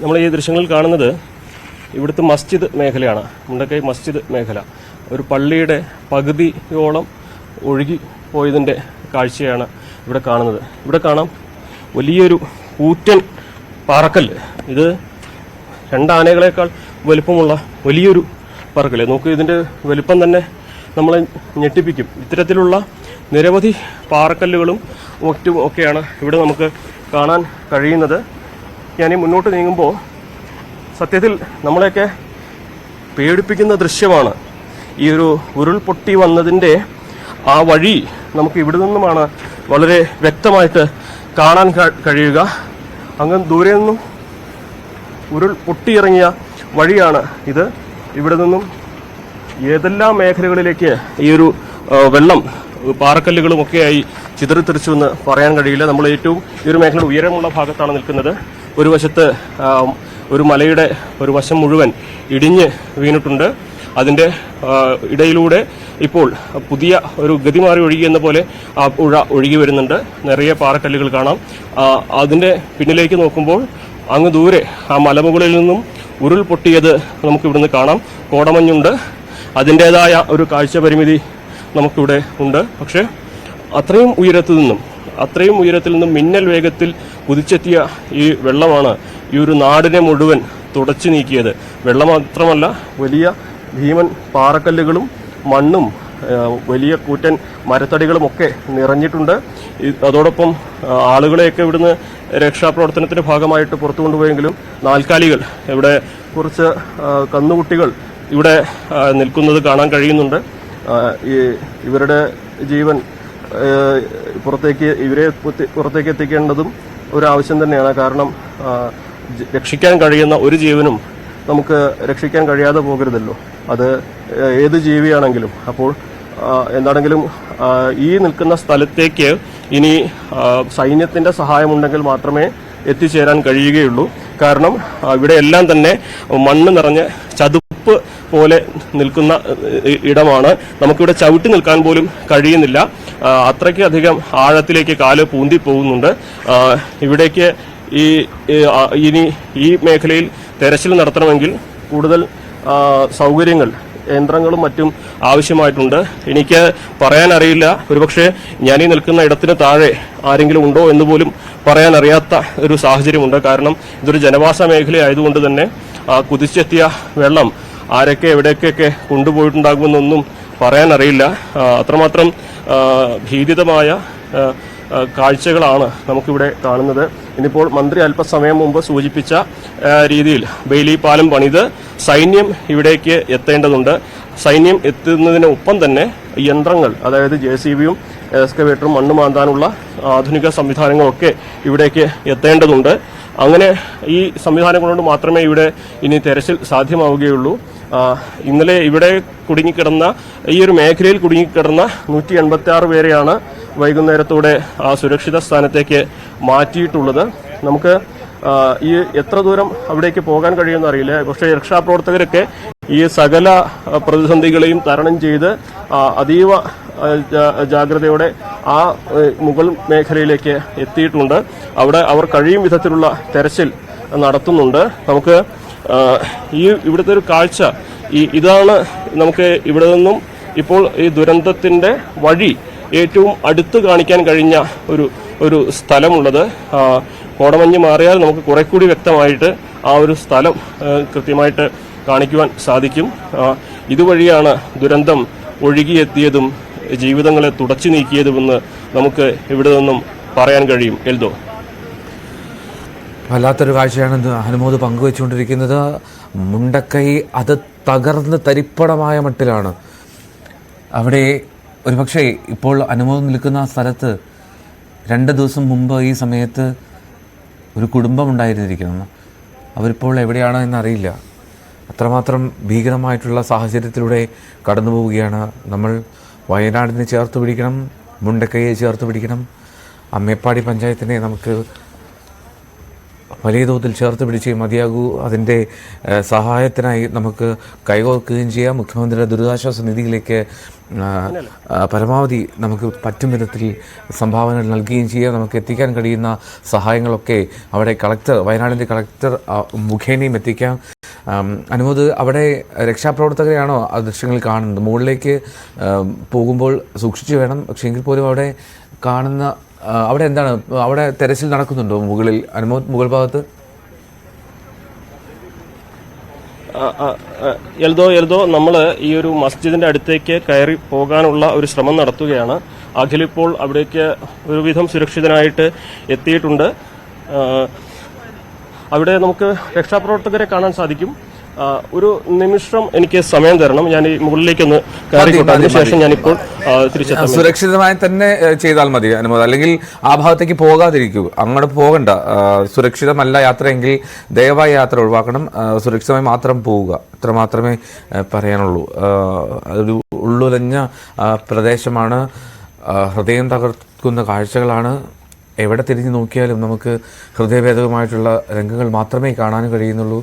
നമ്മൾ ഈ ദൃശ്യങ്ങളിൽ കാണുന്നത് ഇവിടുത്തെ മസ്ജിദ് മേഖലയാണ്. മുണ്ടക്കൈ മസ്ജിദ് മേഖല ഒരു പള്ളിയുടെ പകുതിയോളം ഒഴുകി പോയതിൻ്റെ കാഴ്ചയാണ് ഇവിടെ കാണുന്നത്. ഇവിടെ കാണാം വലിയൊരു കൂറ്റൻ പാറക്കല്ല്. ഇത് 2 ആനകളേക്കാൾ വലുപ്പമുള്ള വലിയൊരു പാറക്കല്ല്. നോക്കൂ, ഇതിൻ്റെ വലുപ്പം തന്നെ നമ്മളെ ഞെട്ടിപ്പിക്കും. ഇത്തരത്തിലുള്ള നിരവധി പാറക്കല്ലുകളും മറ്റും ഒക്കെയാണ് ഇവിടെ നമുക്ക് കാണാൻ കഴിയുന്നത്. ഞാൻ മുന്നോട്ട് നീങ്ങുമ്പോൾ സത്യത്തിൽ നമ്മളെയൊക്കെ പേടിപ്പിക്കുന്ന ദൃശ്യമാണ്. ഈ ഒരു ഉരുൾപൊട്ടി വന്നതിൻ്റെ ആ വഴി നമുക്ക് ഇവിടെ നിന്നുമാണ് വളരെ വ്യക്തമായിട്ട് കാണാൻ കഴിയുക. അങ്ങ് ദൂരെ നിന്നും ഉരുൾ പൊട്ടിയിറങ്ങിയ വഴിയാണ് ഇത്. ഇവിടെ നിന്നും ഏതെല്ലാം മേഖലകളിലേക്ക് ഈ ഒരു വെള്ളം പാറക്കല്ലുകളുമൊക്കെയായി ചിതറിത്തെറിച്ചു എന്ന് പറയാൻ കഴിയില്ല. നമ്മൾ ഏറ്റവും ഈ ഒരു മേഖലയുടെ ഉയരമുള്ള ഭാഗത്താണ് നിൽക്കുന്നത്. ഒരു വശത്ത് ഒരു മലയുടെ ഒരു വശം മുഴുവൻ ഇടിഞ്ഞ് വീണിട്ടുണ്ട്. അതിൻ്റെ ഇടയിലൂടെ ഇപ്പോൾ പുതിയ ഒരു ഗതി മാറി ഒഴുകിയെന്ന പോലെ ആ പുഴ ഒഴുകി വരുന്നുണ്ട്. നിറയെ പാറക്കല്ലുകൾ കാണാം. അതിൻ്റെ പിന്നിലേക്ക് നോക്കുമ്പോൾ അങ്ങ് ദൂരെ ആ മലമുകളിൽ നിന്നും ഉരുൾ പൊട്ടിയത് നമുക്ക് ഇവിടുന്ന് കാണാം. കോടമഞ്ഞുണ്ട്. അതിൻ്റേതായ ഒരു കാഴ്ച പരിമിതി നമുക്കിവിടെ ഉണ്ട്. പക്ഷേ അത്രയും ഉയരത്തിൽ നിന്നും മിന്നൽ വേഗത്തിൽ കുതിച്ചെത്തിയ ഈ വെള്ളമാണ് ഈ ഒരു നാടിനെ മുഴുവൻ തുടച്ചു നീക്കിയത്. വെള്ളം മാത്രമല്ല, വലിയ ഭീമൻ പാറക്കല്ലുകളും മണ്ണും വലിയ കൂറ്റൻ മരത്തടികളുമൊക്കെ നിറഞ്ഞിട്ടുണ്ട്. അതോടൊപ്പം ആളുകളെയൊക്കെ ഇവിടുന്ന് രക്ഷാപ്രവർത്തനത്തിന്റെ ഭാഗമായിട്ട് പുറത്തു കൊണ്ടുപോയെങ്കിലും നാൽക്കാലികൾ, ഇവിടെ കുറച്ച് കന്നുകുട്ടികൾ ഇവിടെ നിൽക്കുന്നത് കാണാൻ കഴിയുന്നുണ്ട്. ഇവരുടെ ജീവൻ ഇവരെ പുറത്തേക്ക് എത്തിക്കേണ്ടതും ഒരാവശ്യം തന്നെയാണ്. കാരണം രക്ഷിക്കാൻ കഴിയുന്ന ഒരു ജീവനും നമുക്ക് രക്ഷിക്കാൻ കഴിയാതെ പോകരുതല്ലോ, അത് ഏത് ജീവിയാണെങ്കിലും. അപ്പോൾ എന്താണെങ്കിലും ഈ നിൽക്കുന്ന സ്ഥലത്തേക്ക് ഇനി സൈന്യത്തിന്റെ സഹായമുണ്ടെങ്കിൽ മാത്രമേ എത്തിച്ചേരാൻ കഴിയുകയുള്ളൂ. കാരണം ഇവിടെ എല്ലാം തന്നെ മണ്ണ് നിറഞ്ഞ് ചതുപ്പ് പോലെ നിൽക്കുന്ന ഇടമാണ്. നമുക്കിവിടെ ചവിട്ടി നിൽക്കാൻ പോലും കഴിയുന്നില്ല. അത്രയ്ക്ക് അധികം ആഴത്തിലേക്ക് കാല് പൂന്തി പോകുന്നുണ്ട്. ഇവിടേക്ക് ഇനി ഈ മേഖലയിൽ തെരച്ചിൽ നടത്തണമെങ്കിൽ കൂടുതൽ സൗകര്യങ്ങൾ, യന്ത്രങ്ങളും മറ്റും ആവശ്യമായിട്ടുണ്ട്. എനിക്ക് പറയാനറിയില്ല, ഒരുപക്ഷെ ഞാനീ നിൽക്കുന്ന ഇടത്തിന് താഴെ ആരെങ്കിലും ഉണ്ടോ എന്ന് പോലും പറയാൻ അറിയാത്ത ഒരു സാഹചര്യമുണ്ട്. കാരണം ഇതൊരു ജനവാസ മേഖലയായതുകൊണ്ട് തന്നെ കുതിച്ചെത്തിയ വെള്ളം ആരൊക്കെ എവിടേക്കൊക്കെ കൊണ്ടുപോയിട്ടുണ്ടാകുമെന്നൊന്നും പറയാനറിയില്ല. അത്രമാത്രം ഭീതിതമായ കാഴ്ചകളാണ് നമുക്കിവിടെ കാണുന്നത്. ഇനിയിപ്പോൾ മന്ത്രി അല്പസമയം മുമ്പ് സൂചിപ്പിച്ച രീതിയിൽ ബെയിലി പാലം പണിത് സൈന്യം ഇവിടേക്ക് എത്തേണ്ടതുണ്ട്. സൈന്യം എത്തുന്നതിനൊപ്പം തന്നെ യന്ത്രങ്ങൾ, അതായത് JCBയും എക്സ്കവേറ്ററും മണ്ണ് മാന്താനുള്ള ആധുനിക സംവിധാനങ്ങളൊക്കെ ഇവിടേക്ക് എത്തേണ്ടതുണ്ട്. അങ്ങനെ ഈ സംവിധാനങ്ങൾ കൊണ്ട് മാത്രമേ ഇവിടെ ഇനി തെരച്ചിൽ സാധ്യമാവുകയുള്ളൂ. ഇന്നലെ ഇവിടെ കുടുങ്ങിക്കിടന്ന, ഈ ഒരു മേഖലയിൽ കുടുങ്ങിക്കിടന്ന 186 പേരെയാണ് വൈകുന്നേരത്തോടെ ആ സുരക്ഷിത സ്ഥാനത്തേക്ക് മാറ്റിയിട്ടുള്ളത്. നമുക്ക് ഈ എത്ര ദൂരം അവിടേക്ക് പോകാൻ കഴിയുമെന്ന് അറിയില്ല. പക്ഷേ രക്ഷാപ്രവർത്തകരൊക്കെ ഈ സകല പ്രതിസന്ധികളെയും തരണം ചെയ്ത് അതീവ ജാഗ്രതയോടെ ആ മുകൾ മേഖലയിലേക്ക് എത്തിയിട്ടുണ്ട്. അവിടെ അവർ കഴിയും വിധത്തിലുള്ള തെരച്ചിൽ നടത്തുന്നുണ്ട്. നമുക്ക് ഇവിടുത്തെ ഒരു കാഴ്ച ഇതാണ്. നമുക്ക് ഇവിടെ നിന്നും ഇപ്പോൾ ഈ ദുരന്തത്തിന്റെ വഴി ഏറ്റവും അടുത്ത് കാണിക്കാൻ കഴിഞ്ഞ ഒരു സ്ഥലമുള്ളത്. കോടമഞ്ഞ് മാറിയാൽ നമുക്ക് കുറെ കൂടി വ്യക്തമായിട്ട് ആ ഒരു സ്ഥലം കൃത്യമായിട്ട് കാണിക്കുവാൻ സാധിക്കും. ഇതുവഴിയാണ് ദുരന്തം ഒഴുകിയെത്തിയതും ജീവിതങ്ങളെ തുടച്ചു നീക്കിയതുമെന്ന് നമുക്ക് ഇവിടെ നിന്നും പറയാൻ കഴിയും. എൽദോ, വല്ലാത്തൊരു കാഴ്ചയാണ് ഹനുമോദ് പങ്കുവെച്ചുകൊണ്ടിരിക്കുന്നത്. മുണ്ടക്കൈ അത് തകർന്ന് തരിപ്പടമായ മട്ടിലാണ്. അവിടെ ഒരുപക്ഷെ ഇപ്പോൾ അനുമോദം നിൽക്കുന്ന സ്ഥലത്ത് 2 ദിവസം മുമ്പ് ഈ സമയത്ത് ഒരു കുടുംബമുണ്ടായിരുന്നിരിക്കുന്നു. അവരിപ്പോൾ എവിടെയാണ് എന്നറിയില്ല. അത്രമാത്രം ഭീകരമായിട്ടുള്ള സാഹചര്യത്തിലൂടെ കടന്നു പോവുകയാണ് നമ്മൾ. വയനാടിനെ ചേർത്ത് പിടിക്കണം, മുണ്ടക്കൈയെ ചേർത്ത് പിടിക്കണം, അമ്മേപ്പാടി പഞ്ചായത്തിനെ നമുക്ക് വലിയ തോതിൽ ചേർത്ത് പിടിച്ചേ മതിയാകൂ. അതിൻ്റെ സഹായത്തിനായി നമുക്ക് കൈകോർക്കുകയും ചെയ്യാം. മുഖ്യമന്ത്രിയുടെ ദുരിതാശ്വാസ നിധിയിലേക്ക് പരമാവധി നമുക്ക് പറ്റും വിധത്തിൽ സംഭാവനകൾ നൽകുകയും ചെയ്യാം. നമുക്ക് എത്തിക്കാൻ കഴിയുന്ന സഹായങ്ങളൊക്കെ അവിടെ വയനാടിൻ്റെ കളക്ടർ മുഖേനയും എത്തിക്കാം. അനുമോദ്, അവിടെ രക്ഷാപ്രവർത്തകരെയാണോ ആ ദൃശ്യങ്ങൾ കാണുന്നത്? മുകളിലേക്ക് പോകുമ്പോൾ സൂക്ഷിച്ചു വേണം. പക്ഷേ എങ്കിൽ പോലും അവിടെ കാണുന്ന അവിടെ എന്താണ്, അവിടെ തെരച്ചിൽ നടക്കുന്നുണ്ടോ മുകളിൽ? അനുമോദ്, മുകൾ ഭാഗത്ത് എൽദോ നമ്മൾ ഈ ഒരു മസ്ജിദിന്റെ അടുത്തേക്ക് കയറി പോകാനുള്ള ഒരു ശ്രമം നടത്തുകയാണ്. അഖിലിപ്പോൾ അവിടേക്ക് ഒരുവിധം സുരക്ഷിതനായിട്ട് എത്തിയിട്ടുണ്ട്. അവിടെ നമുക്ക് രക്ഷാപ്രവർത്തകരെ കാണാൻ സാധിക്കും. ഒരു നിമിഷം എനിക്ക് സമയം തരണം, ഞാൻ ഈ മുകളിലേക്കൊന്ന് കയറിക്കോട്ടെ, അതിനുശേഷം ഞാനിപ്പോൾ തിരിച്ചെത്താം. സുരക്ഷിതമായി തന്നെ ചെയ്താൽ മതി അനുമോദ്, അല്ലെങ്കിൽ ആ ഭാഗത്തേക്ക് പോകാതിരിക്കൂ, അങ്ങോട്ട് പോകണ്ട. സുരക്ഷിതമല്ല യാത്രയെങ്കിൽ ദയവായി യാത്ര ഒഴിവാക്കണം, സുരക്ഷിതമായി മാത്രം പോവുക, അത്ര മാത്രമേ പറയാനുള്ളൂ. ഒരു ഉള്ളുലഞ്ഞ പ്രദേശമാണ്, ഹൃദയം തകർക്കുന്ന കാഴ്ചകളാണ്. എവിടെ തിരിഞ്ഞു നോക്കിയാലും നമുക്ക് ഹൃദയഭേദകമായിട്ടുള്ള രംഗങ്ങൾ മാത്രമേ കാണാൻ കഴിയുന്നുള്ളൂ.